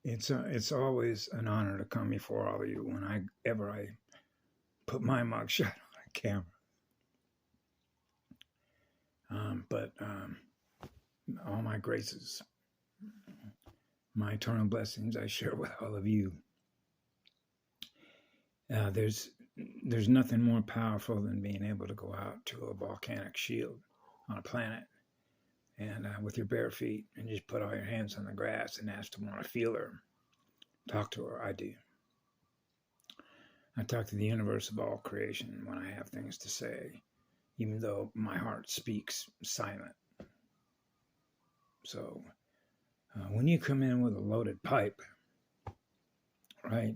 It's always an honor to come before all of you whenever I put my mugshot on camera. But all my graces, my eternal blessings, I share with all of you. There's nothing more powerful than being able to go out to a volcanic shield on a planet and with your bare feet and just put all your hands on the grass and ask to want to feel her, talk to her. I do. I talk to the universe of all creation when I have things to say, even though my heart speaks silent. So when you come in with a loaded pipe, right,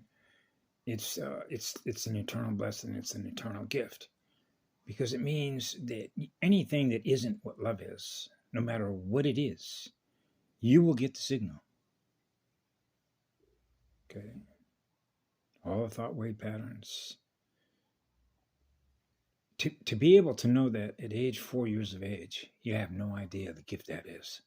it's an eternal blessing. It's an eternal gift, because it means that anything that isn't what love is, no matter what it is, you will get the signal. Okay. All the thought wave patterns. To be able to know that at age 4 years of age, you have no idea the gift that is.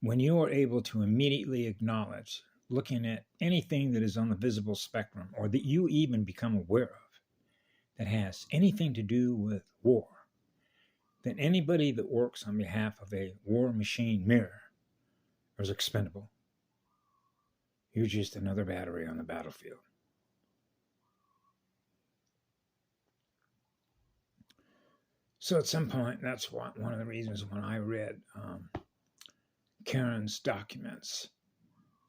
When you are able to immediately acknowledge, looking at anything that is on the visible spectrum, or that you even become aware of, that has anything to do with war, then anybody that works on behalf of a war machine mirror is expendable. You're just another battery on the battlefield. So at some point, that's one of the reasons when I read Karen's documents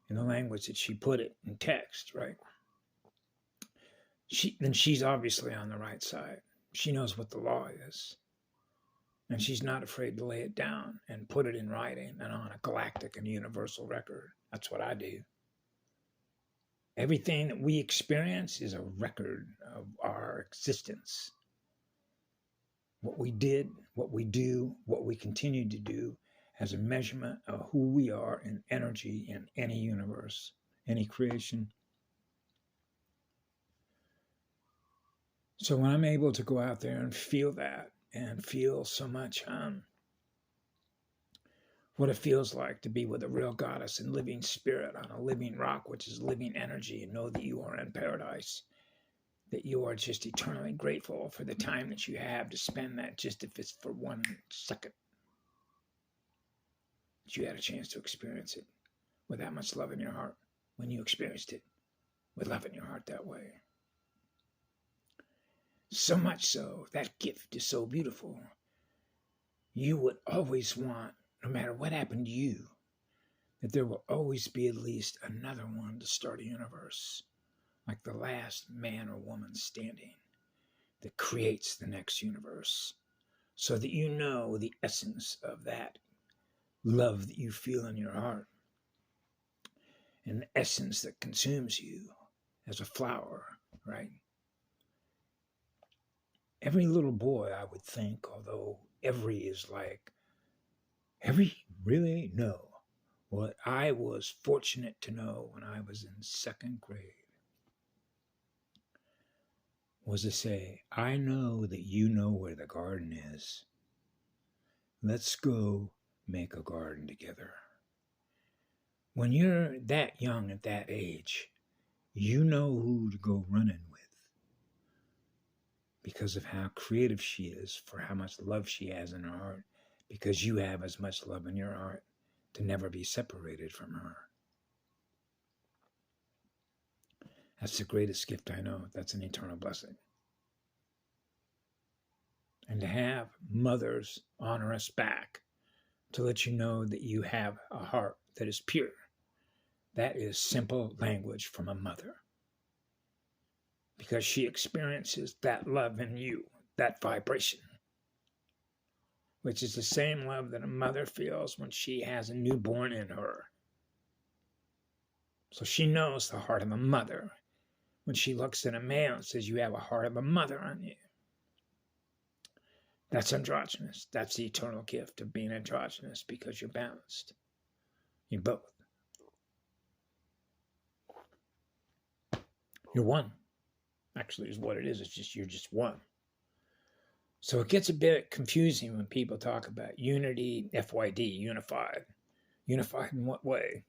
in the language that she put it in text, right? Then she's obviously on the right side. She knows what the law is. And she's not afraid to lay it down and put it in writing and on a galactic and universal record. That's what I do. Everything that we experience is a record of our existence. What we did, what we do, what we continue to do as a measurement of who we are in energy in any universe, any creation. So when I'm able to go out there and feel that and feel so much what it feels like to be with a real goddess and living spirit on a living rock, which is living energy, and know that you are in paradise, that you are just eternally grateful for the time that you have to spend that, just if it's for 1 second, that you had a chance to experience it with that much love in your heart when you experienced it with love in your heart that way. So much so, that gift is so beautiful. You would always want, no matter what happened to you, that there will always be at least another one to start a universe, like the last man or woman standing, that creates the next universe, so that you know the essence of that love that you feel in your heart, and the essence that consumes you as a flower, right? Every little boy, I would think, although every is like, every really? No. What I was fortunate to know when I was in 2nd grade was to say, I know that you know where the garden is. Let's go make a garden together. When you're that young at that age, you know who to go running with because of how creative she is, for how much love she has in her heart, because you have as much love in your heart to never be separated from her. That's the greatest gift I know. That's an eternal blessing. And to have mothers honor us back, to let you know that you have a heart that is pure, that is simple language from a mother. Because she experiences that love in you, that vibration, which is the same love that a mother feels when she has a newborn in her. So she knows the heart of a mother when she looks at a male and says, you have a heart of a mother on you. That's androgynous. That's the eternal gift of being androgynous, because you're balanced. You're both. You're one. Actually, is what it is. It's just, you're just one. So it gets a bit confusing when people talk about unity, FYD, unified. Unified in what way?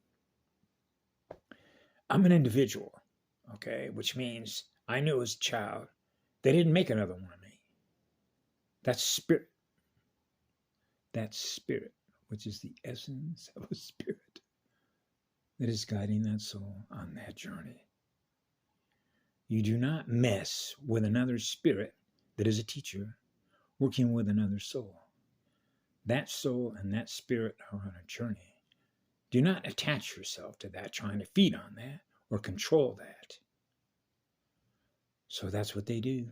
I'm an individual, okay, which means I knew as a child they didn't make another one of me. That's spirit. That's spirit, which is the essence of a spirit that is guiding that soul on that journey. You do not mess with another spirit that is a teacher working with another soul. That soul and that spirit are on a journey. Do not attach yourself to that, trying to feed on that or control that. So that's what they do.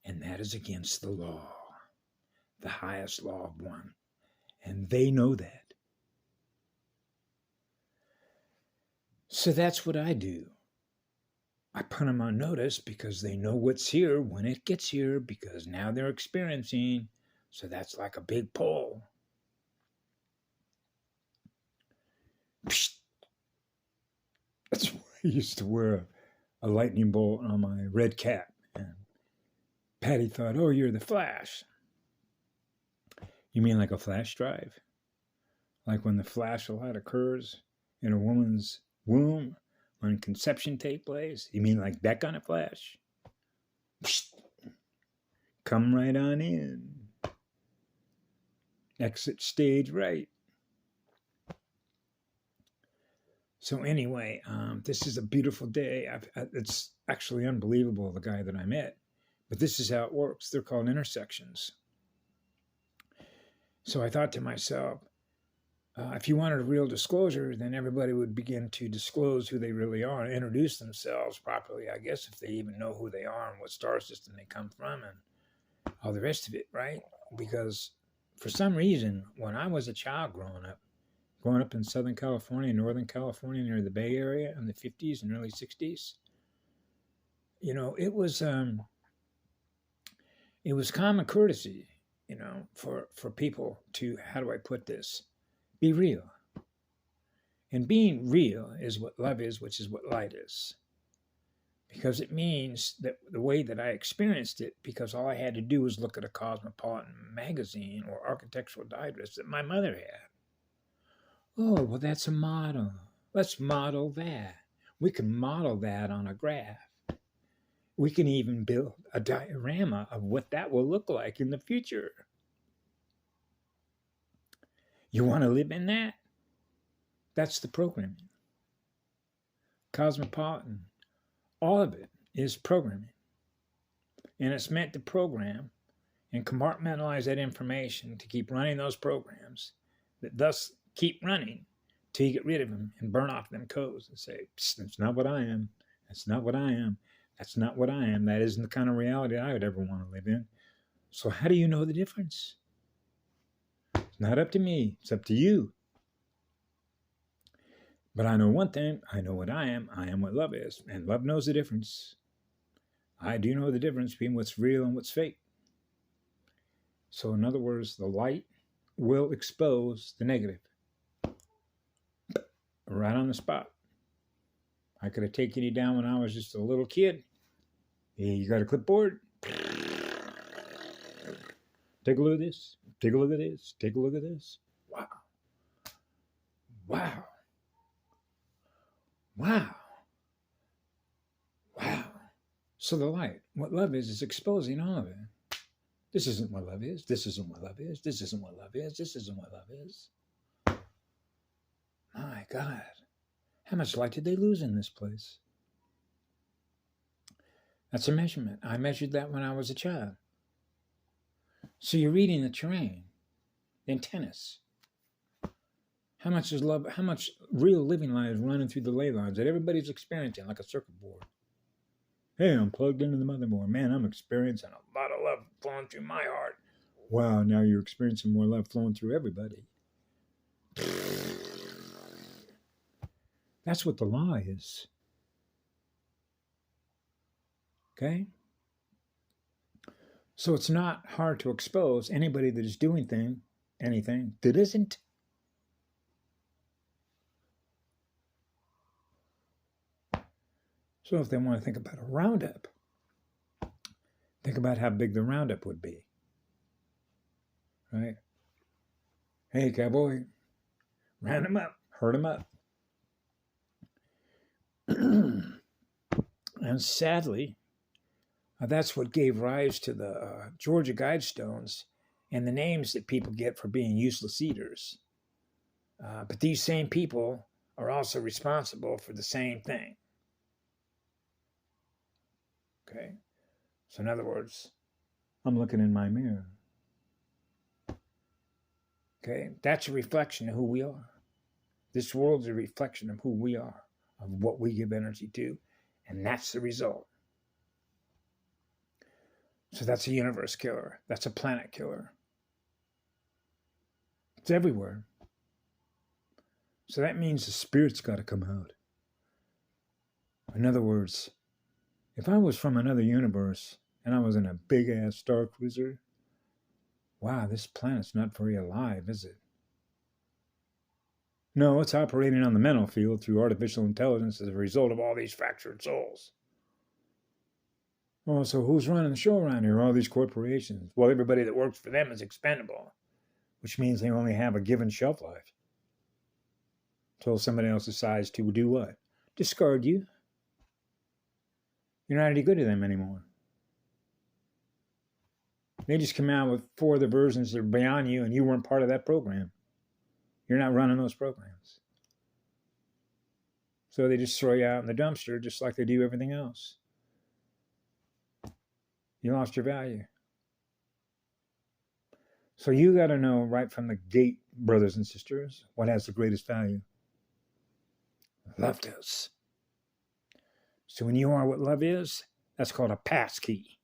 And that is against the law, the highest law of one. And they know that. So that's what I do. I put them on notice because they know what's here when it gets here, because now they're experiencing. So that's like a big pull. That's why I used to wear a lightning bolt on my red cap. And Patty thought, oh, you're the Flash. You mean like a flash drive? Like when the flash of light occurs in a woman's womb when conception takes place? You mean like that kind of flash? Come right on in. Exit stage right. So anyway, this is a beautiful day. It's actually unbelievable, the guy that I met. But this is how it works. They're called intersections. So I thought to myself, if you wanted a real disclosure, then everybody would begin to disclose who they really are and introduce themselves properly, I guess, if they even know who they are and what star system they come from and all the rest of it, right? Because for some reason, when I was a child growing up in Southern California, Northern California, near the Bay Area in the 50s and early 60s, you know, it was common courtesy, you know, for people to, how do I put this, be real. And being real is what love is, which is what light is. Because it means that the way that I experienced it, because all I had to do was look at a Cosmopolitan magazine or Architectural Digest that my mother had. Oh, well, that's a model. Let's model that. We can model that on a graph. We can even build a diorama of what that will look like in the future. You want to live in that? That's the programming. Cosmopolitan, all of it is programming. And it's meant to program and compartmentalize that information to keep running those programs that thus keep running till you get rid of them and burn off them codes and say, that's not what I am. That's not what I am. That's not what I am. That isn't the kind of reality I would ever want to live in. So how do you know the difference? It's not up to me. It's up to you. But I know one thing. I know what I am. I am what love is. And love knows the difference. I do know the difference between what's real and what's fake. So in other words, the light will expose the negative. Right on the spot. I could have taken you down when I was just a little kid. Hey, you got a clipboard? Take a look at this. Take a look at this. Take a look at this. Wow. Wow. Wow. Wow. So the light, what love is exposing all of it. This isn't what love is. This isn't what love is. This isn't what love is. This isn't what love is. My God. How much light did they lose in this place? That's a measurement. I measured that when I was a child. So you're reading the terrain, the antennas. How much is love, how much real living light is running through the ley lines that everybody's experiencing like a circuit board? Hey, I'm plugged into the motherboard. Man, I'm experiencing a lot of love flowing through my heart. Wow, now you're experiencing more love flowing through everybody. That's what the law is. Okay? So it's not hard to expose anybody that is doing anything that isn't. So if they want to think about a roundup, think about how big the roundup would be. Right? Hey, cowboy, Round them up, herd them up. And sadly, that's what gave rise to the Georgia Guidestones and the names that people get for being useless eaters. But these same people are also responsible for the same thing. Okay? So in other words, I'm looking in my mirror. Okay? That's a reflection of who we are. This world's a reflection of who we are, of what we give energy to, and that's the result. So that's a universe killer. That's a planet killer. It's everywhere. So that means the spirit's got to come out. In other words, if I was from another universe and I was in a big-ass Star Cruiser, wow, this planet's not very alive, is it? No, it's operating on the mental field through artificial intelligence as a result of all these fractured souls. Oh, so who's running the show around here? All these corporations. Well, everybody that works for them is expendable, which means they only have a given shelf life. Until somebody else decides to do what? Discard you. You're not any good to them anymore. They just come out with 4 other versions that are beyond you, and you weren't part of that program. You're not running those programs. So they just throw you out in the dumpster just like they do everything else. You lost your value. So you got to know right from the gate, brothers and sisters, what has the greatest value. Love does. So when you are what love is, that's called a pass key.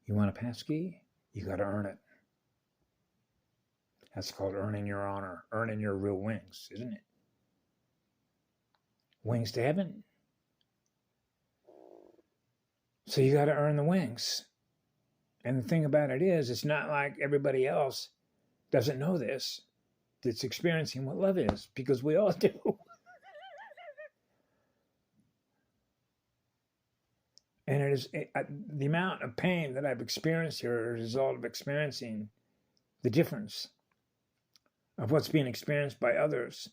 You want a pass key? You got to earn it. That's called earning your honor, earning your real wings, isn't it? Wings to heaven. So you got to earn the wings. And the thing about it is, it's not like everybody else doesn't know this, that's experiencing what love is, because we all do. And it is the amount of pain that I've experienced here as a result of experiencing the difference of what's being experienced by others,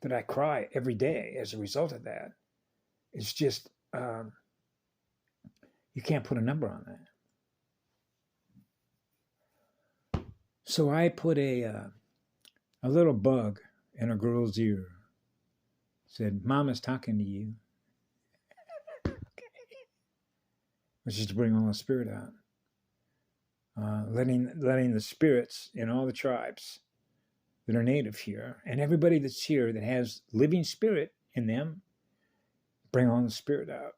that I cry every day as a result of that. It's just, you can't put a number on that. So I put a little bug in a girl's ear. Said, Mama's talking to you. Which is to bring all the spirit out. Letting the spirits in all the tribes that are native here, and everybody that's here that has living spirit in them, bring all the spirit out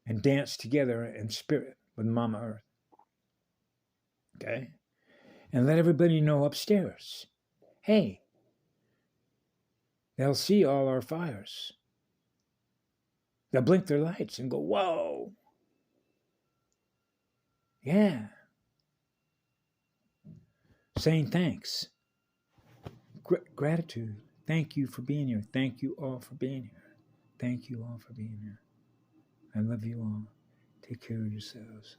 and dance together in spirit with Mama Earth. Okay? And let everybody know upstairs, hey, they'll see all our fires. They'll blink their lights and go, whoa. Yeah. Saying thanks. Gratitude. Thank you for being here. Thank you all for being here. Thank you all for being here. I love you all. Take care of yourselves.